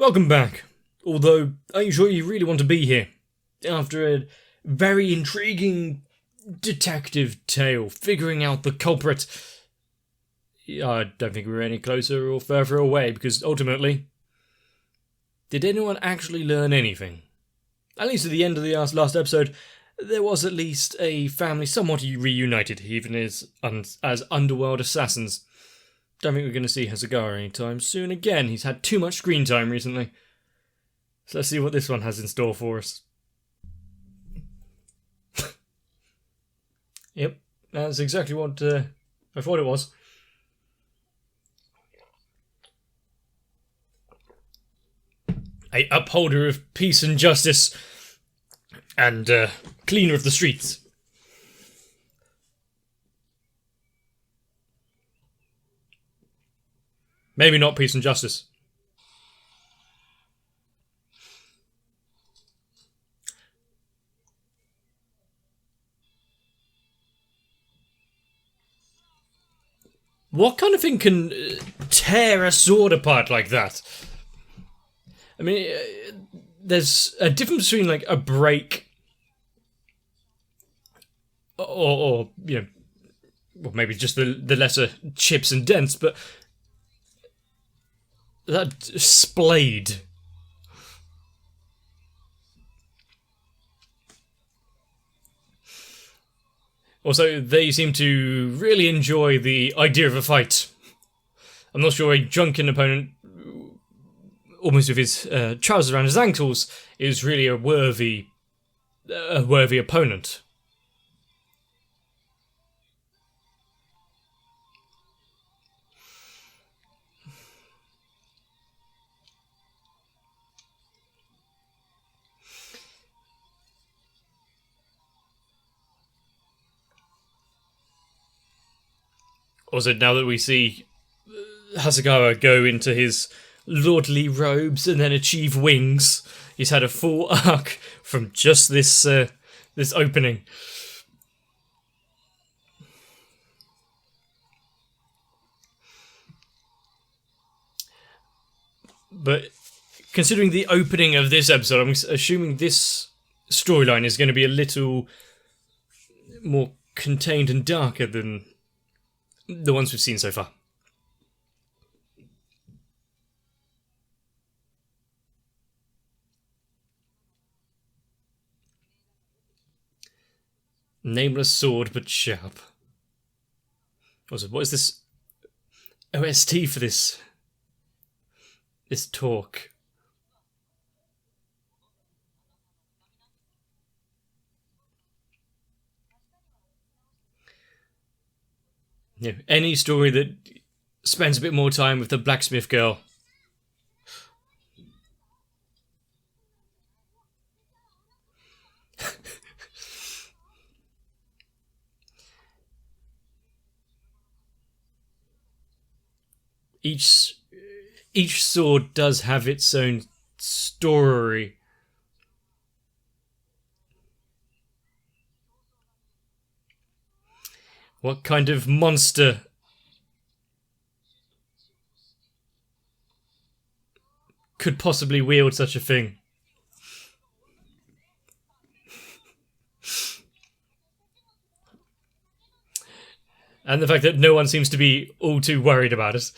Welcome back. Although, are you sure you really want to be here? After a very intriguing detective tale, figuring out the culprit. I don't think we're any closer or further away, because ultimately, did anyone actually learn anything? At least at the end of the last episode, there was at least a family somewhat reunited, even as underworld assassins. Don't think we're going to see Hasegawa anytime soon again. He's had too much screen time recently. So let's see what this one has in store for us. Yep, that's exactly what I thought it was. A upholder of peace and justice, and cleaner of the streets. Maybe not peace and justice. What kind of thing can tear a sword apart like that? I mean, there's a difference between like a break or you know, well, maybe just the lesser chips and dents, but that splayed. Also, they seem to really enjoy the idea of a fight. I'm not sure a drunken opponent, almost with his trousers around his ankles, is really a worthy opponent. Also, now that we see Hasegawa go into his lordly robes and then achieve wings, he's had a full arc from just this opening. But considering the opening of this episode, I'm assuming this storyline is going to be a little more contained and darker than the ones we've seen so far. Nameless sword, but sharp. Also, what is this OST for this talk? Yeah, any story that spends a bit more time with the blacksmith girl. Each sword does have its own story. What kind of monster could possibly wield such a thing? And the fact that no one seems to be all too worried about it.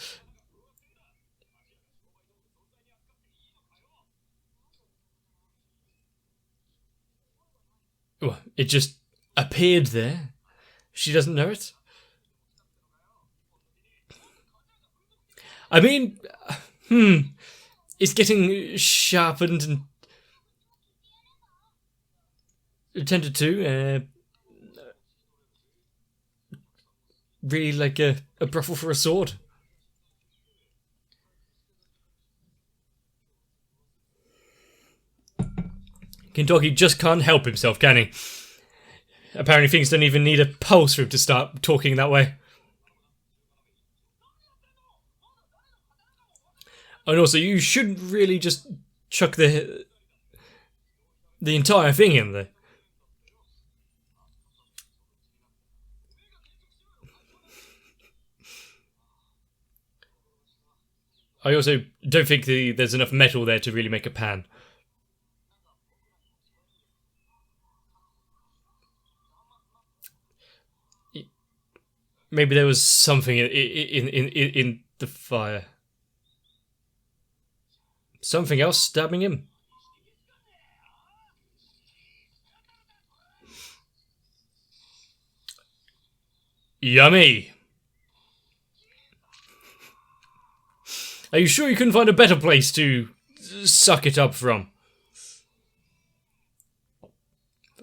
It just appeared there. She doesn't know it. I mean, it's getting sharpened and attended to. Really like a brothel for a sword. Kintoki just can't help himself, can he? Apparently things don't even need a pulse for him to start talking that way. And also, you shouldn't really just chuck the entire thing in there. I also don't think there's enough metal there to really make a pan. Maybe there was something in the fire. Something else stabbing him. Yummy! Are you sure you couldn't find a better place to suck it up from?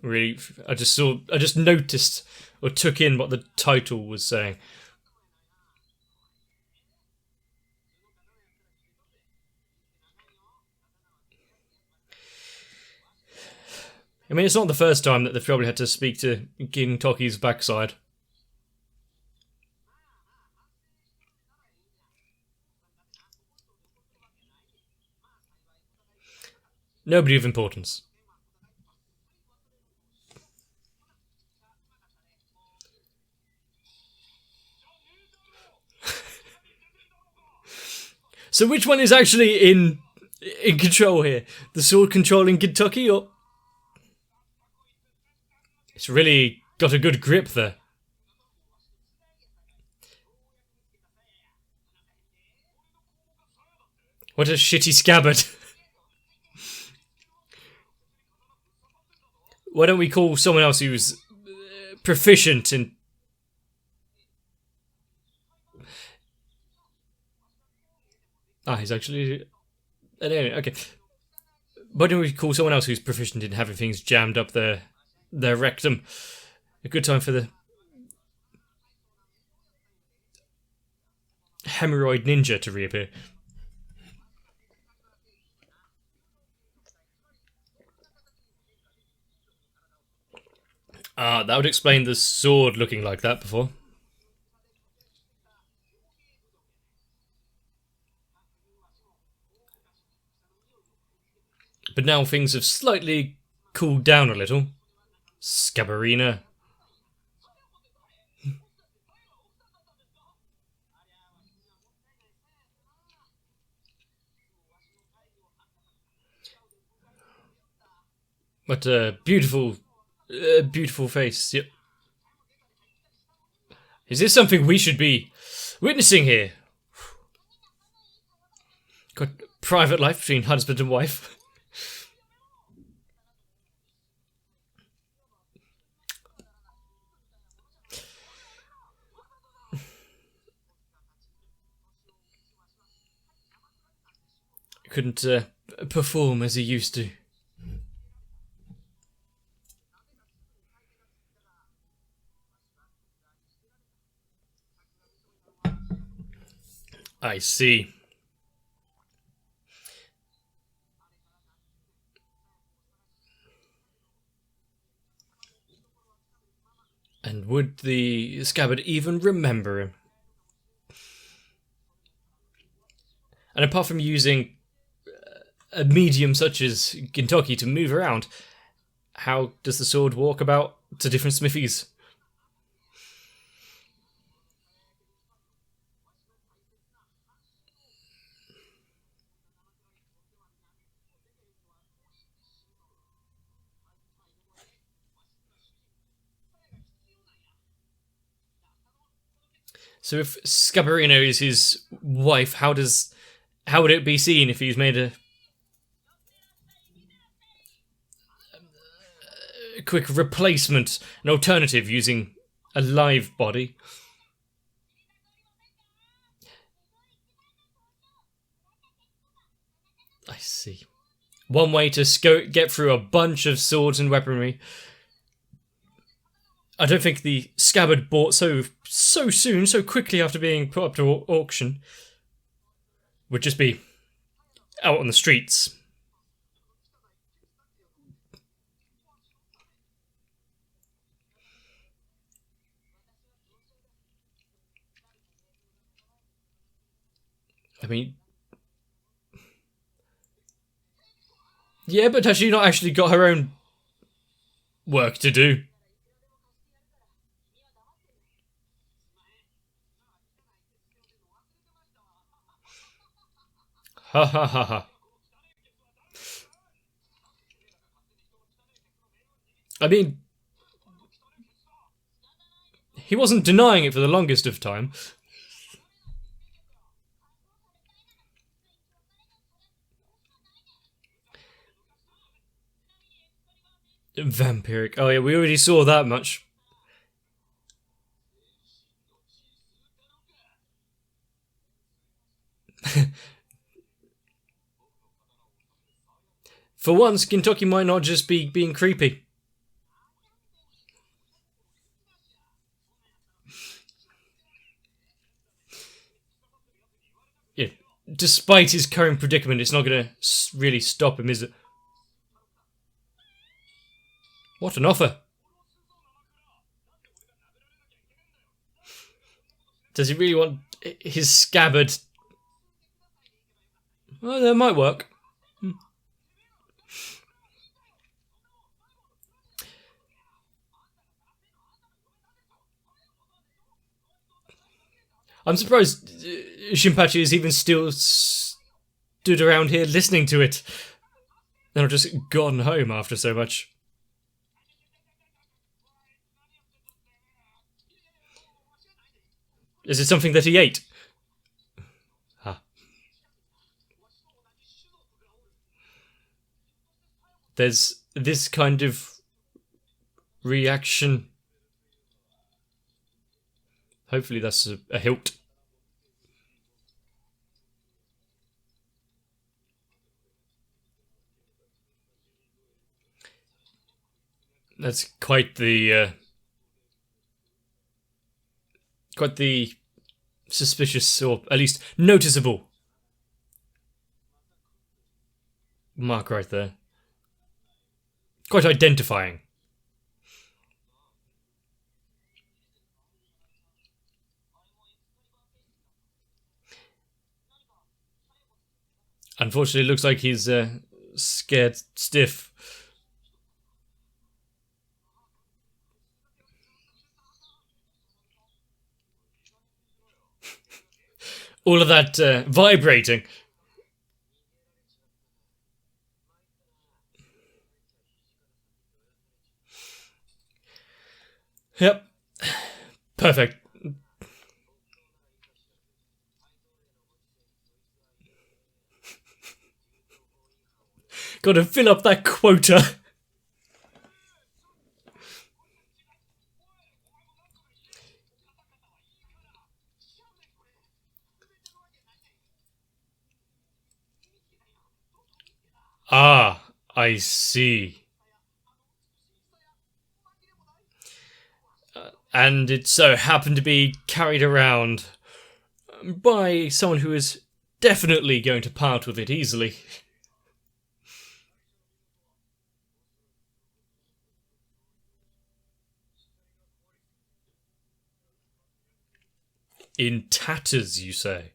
Really, I just noticed or took in what the title was saying. I mean, it's not the first time that they've probably had to speak to Gintoki's backside. Nobody of importance. So which one is actually in control here? The sword controlling Gintoki, or... It's really got a good grip there. What a shitty scabbard. Why don't we call someone else who's proficient in... he's actually... Okay. Why don't we call someone else who's proficient in having things jammed up their rectum? A good time for the... hemorrhoid ninja to reappear. That would explain the sword looking like that before. But now things have slightly cooled down a little. Scabbarina. What a beautiful face. Yep. Is this something we should be witnessing here? Got private life between husband and wife. Couldn't perform as he used to. I see. And would the scabbard even remember him? And apart from using a medium such as Gintoki to move around, how does the sword walk about to different smithies? So if Scabbarino is his wife, how would it be seen if he's made a quick replacement, an alternative using a live body? I see. One way to get through a bunch of swords and weaponry. I don't think the scabbard bought so soon, so quickly after being put up to auction, would just be out on the streets. I mean, yeah, but has she not actually got her own work to do? Ha ha ha ha. I mean, he wasn't denying it for the longest of time. Vampiric. Oh yeah, we already saw that much. For once, Kentucky might not just be being creepy. Yeah, despite his current predicament, it's not going to really stop him, is it? What an offer. Does he really want his scabbard? Well, that might work. I'm surprised Shinpachi is even still stood around here listening to it. And I've just gone home after so much. Is it something that he ate? Ah. There's this kind of reaction. Hopefully that's a hilt. That's quite the suspicious, or at least noticeable mark right there. Quite identifying. Unfortunately, it looks like he's scared stiff. All of that vibrating. Yep. Perfect. Gotta fill up that quota. Ah, I see. And it so happened to be carried around by someone who is definitely going to part with it easily. In tatters, you say?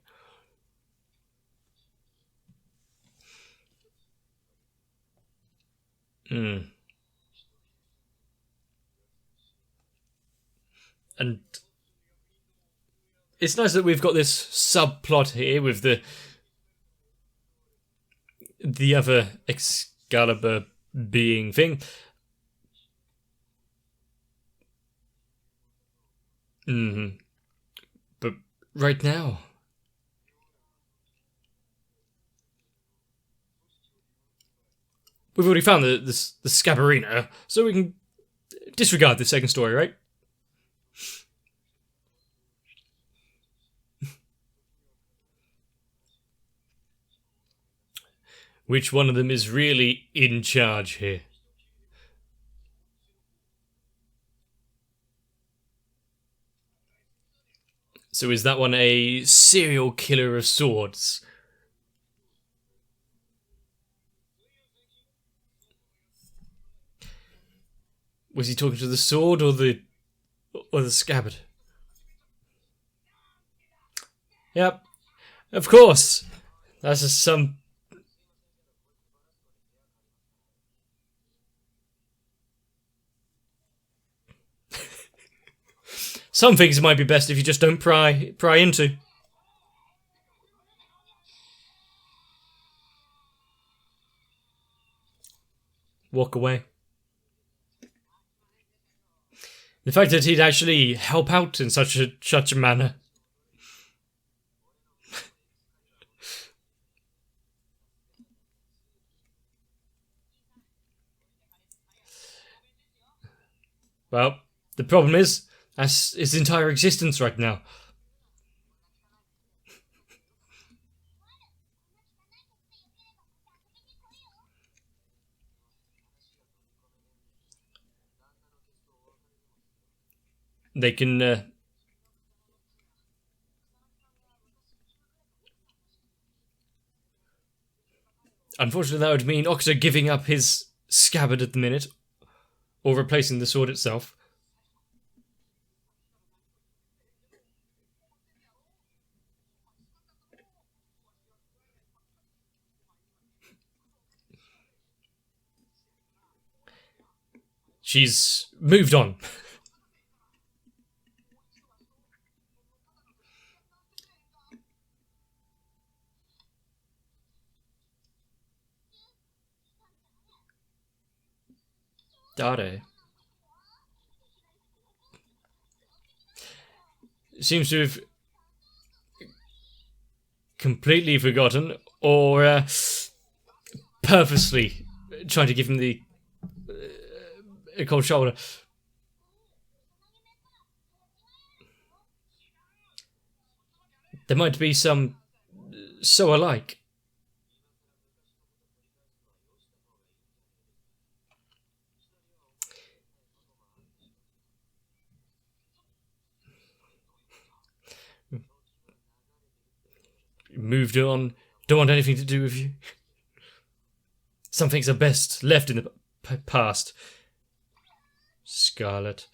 Hmm. And it's nice that we've got this subplot here with the other Excalibur being thing. But right now, we've already found the Scabarina, so we can disregard the second story, right? Which one of them is really in charge here? So is that one a serial killer of swords? Was he talking to the sword or the scabbard? Yep, of course. That's just some. Some things might be best if you just don't pry into. walk away. The fact that he'd actually help out in such a manner. Well, the problem is, that's his entire existence right now. They can, unfortunately, that would mean Okuta giving up his scabbard at the minute, or replacing the sword itself. She's moved on. Dare seems to have completely forgotten, or purposely trying to give him the cold shoulder. There might be some so alike. Moved on, don't want anything to do with you. Some things are best left in the past. Scarlet.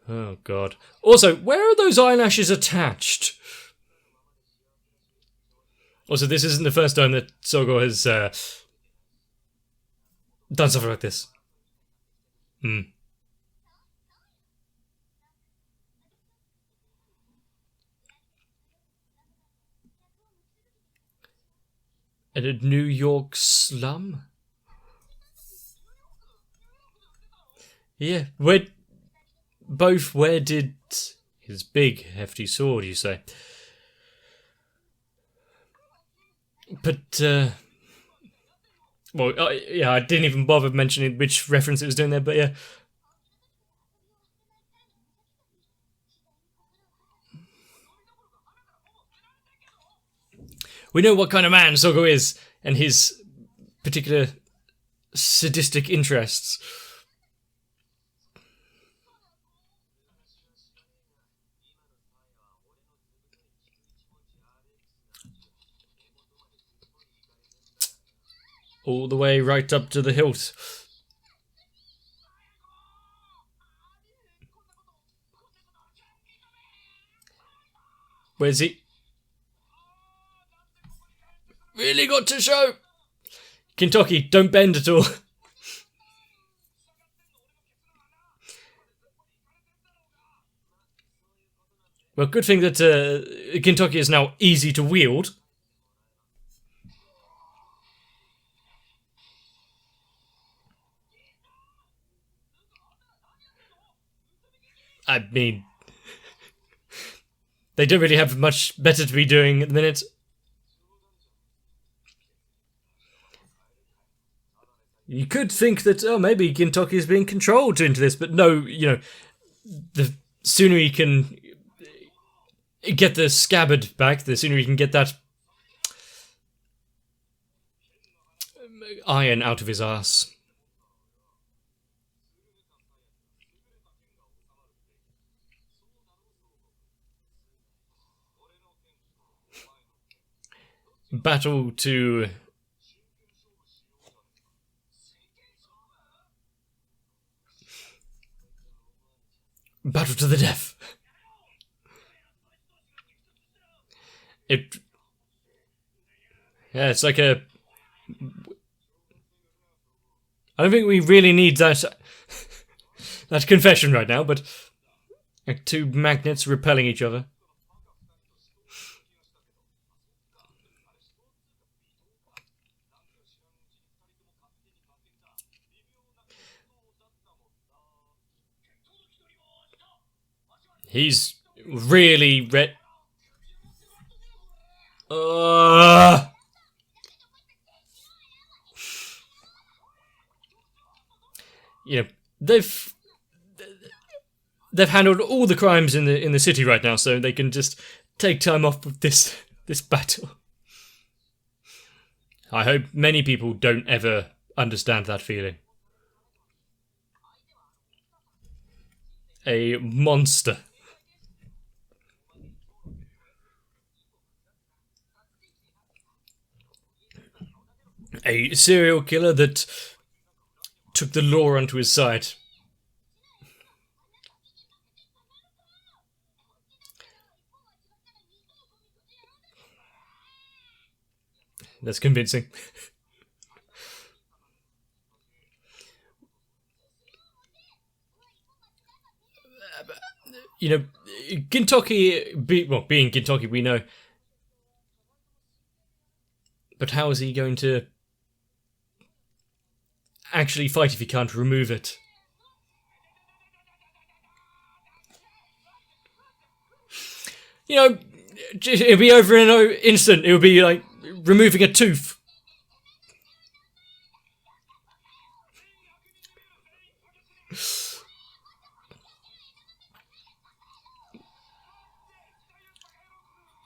Oh god. Also, where are those eyelashes attached? Also, this isn't the first time that Sogo has done something like this. And a New York slum? Yeah, where did his big, hefty sword, you say? But, well, yeah, I didn't even bother mentioning which reference it was doing there, but yeah. We know what kind of man Sogo is, and his particular sadistic interests. All the way right up to the hilt. Where's he? Really got to show! Kentucky, don't bend at all. Well, good thing that Kentucky is now easy to wield. I mean, they don't really have much better to be doing at the minute. You could think that, oh, maybe Gintoki is being controlled into this, but no, you know, the sooner he can get the scabbard back, the sooner he can get that iron out of his ass. Battle to the death. Yeah, it's like a... I don't think we really need that that confession right now, but like two magnets repelling each other. He's really you know, they've handled all the crimes in the city right now, so they can just take time off with this battle. I hope many people don't ever understand that feeling. A monster. A serial killer that took the law onto his side. That's convincing. You know, Gintoki, being Gintoki, we know. But how is he going to actually fight if he can't remove it? You know, it'll be over in an instant. It'll be like removing a tooth.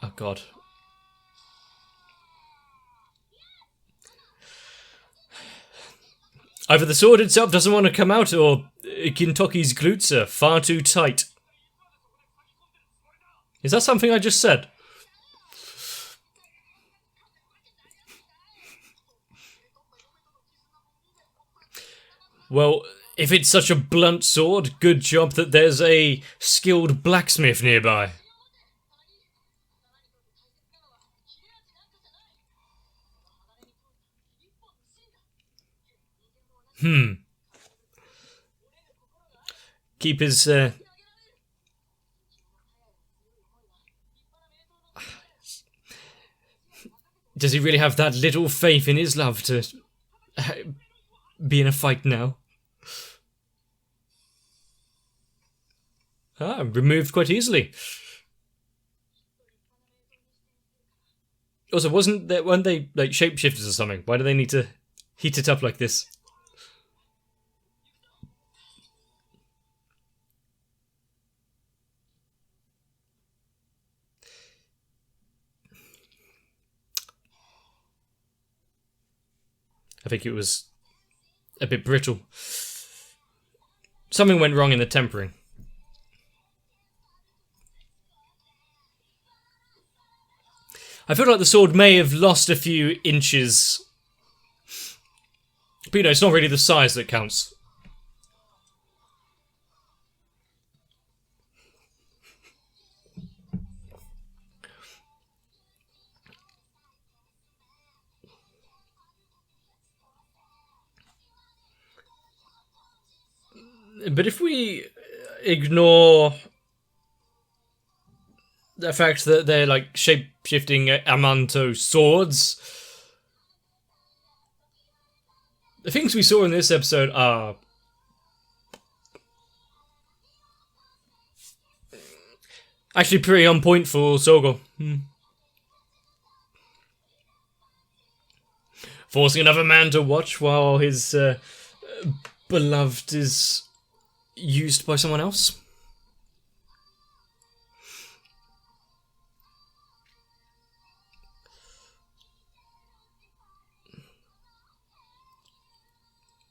Oh God. Either the sword itself doesn't want to come out, or Gintoki's glutes are far too tight. Is that something I just said? Well, if it's such a blunt sword, good job that there's a skilled blacksmith nearby. Keep his, Does he really have that little faith in his love to be in a fight now? Removed quite easily. Also, weren't they like shapeshifters or something? Why do they need to heat it up like this? I think it was a bit brittle. Something went wrong in the tempering. I feel like the sword may have lost a few inches. But you know, it's not really the size that counts. But if we ignore the fact that they're like shape-shifting Amanto swords, the things we saw in this episode are actually pretty on point for Sogo. Forcing another man to watch while his beloved is used by someone else.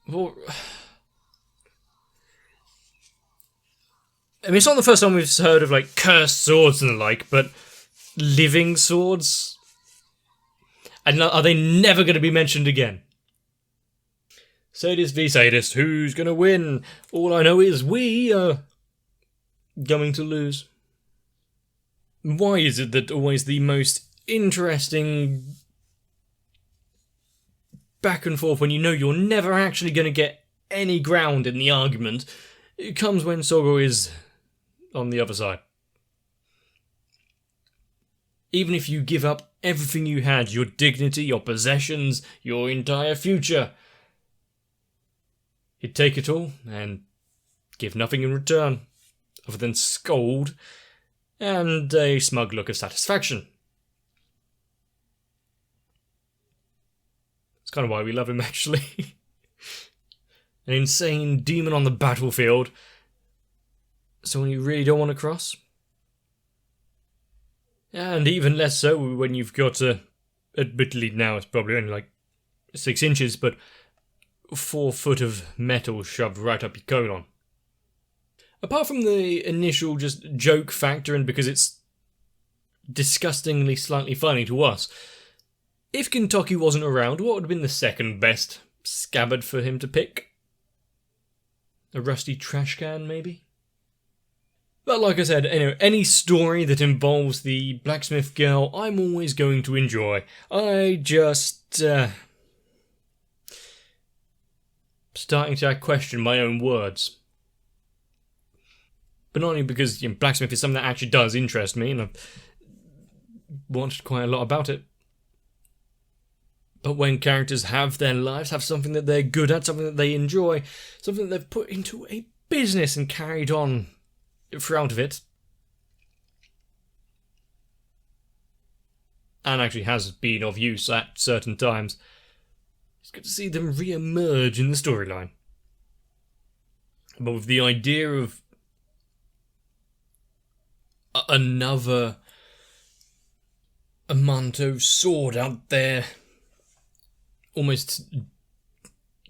Well, I mean, it's not the first time we've heard of like cursed swords and the like, but living swords? And are they never going to be mentioned again? Sadist v sadist, who's going to win? All I know is we are going to lose. Why is it that always the most interesting back and forth when you know you're never actually going to get any ground in the argument, it comes when Sogo is on the other side? Even if you give up everything you had, your dignity, your possessions, your entire future, he'd take it all and give nothing in return. other than scold, and a smug look of satisfaction. It's kind of why we love him, actually. An insane demon on the battlefield. Someone you really don't want to cross. And even less so when you've got, admittedly now it's probably only like 6 inches, but 4 foot of metal shoved right up your colon. Apart from the initial just joke factor, and because it's disgustingly slightly funny to us, if Gintoki wasn't around, what would have been the second best scabbard for him to pick? A rusty trash can, maybe? But like I said, anyway, any story that involves the blacksmith girl, I'm always going to enjoy. I just, starting to question my own words. But not only because blacksmith is something that actually does interest me, and I've watched quite a lot about it. But when characters have their lives, have something that they're good at, something that they enjoy, something that they've put into a business and carried on throughout of it, and actually has been of use at certain times, it's good to see them re-emerge in the storyline. But with the idea of another Amanto sword out there, almost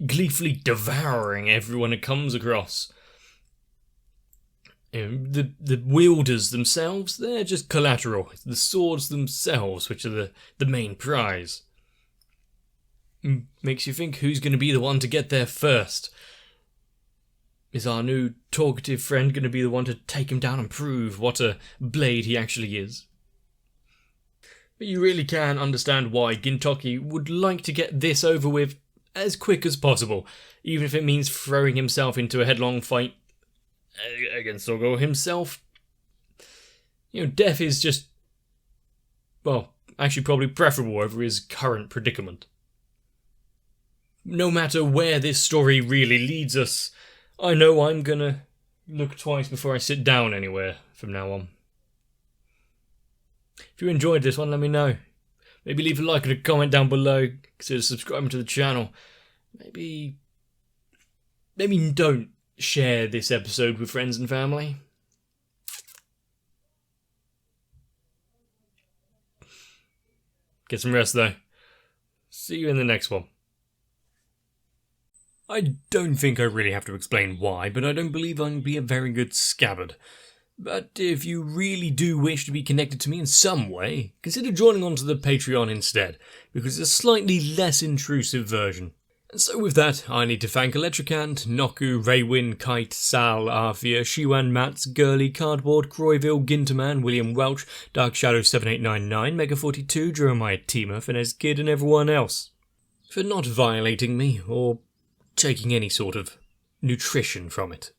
gleefully devouring everyone it comes across. The wielders themselves, they're just collateral. It's the swords themselves which are the main prize. Makes you think, who's going to be the one to get there first? Is our new talkative friend going to be the one to take him down and prove what a blade he actually is? But you really can understand why Gintoki would like to get this over with as quick as possible, even if it means throwing himself into a headlong fight against Sogo himself. Death is just, well, actually probably preferable over his current predicament. No matter where this story really leads us, I know I'm gonna look twice before I sit down anywhere from now on. If you enjoyed this one, let me know. Maybe leave a like and a comment down below. Consider subscribing to the channel. Maybe don't share this episode with friends and family. Get some rest though. See you in the next one. I don't think I really have to explain why, but I don't believe I can be a very good scabbard. But if you really do wish to be connected to me in some way, consider joining onto the Patreon instead, because it's a slightly less intrusive version. And so with that, I need to thank Electricant, Noku, Raywin, Kite, Sal, Arthia, Shiwan, Mats, Gurley, Cardboard, Croyville, Ginterman, William Welch, Dark Shadow 7899, Mega42, Jeremiah Teemer, Finesse Kid, and everyone else for not violating me or taking any sort of nutrition from it.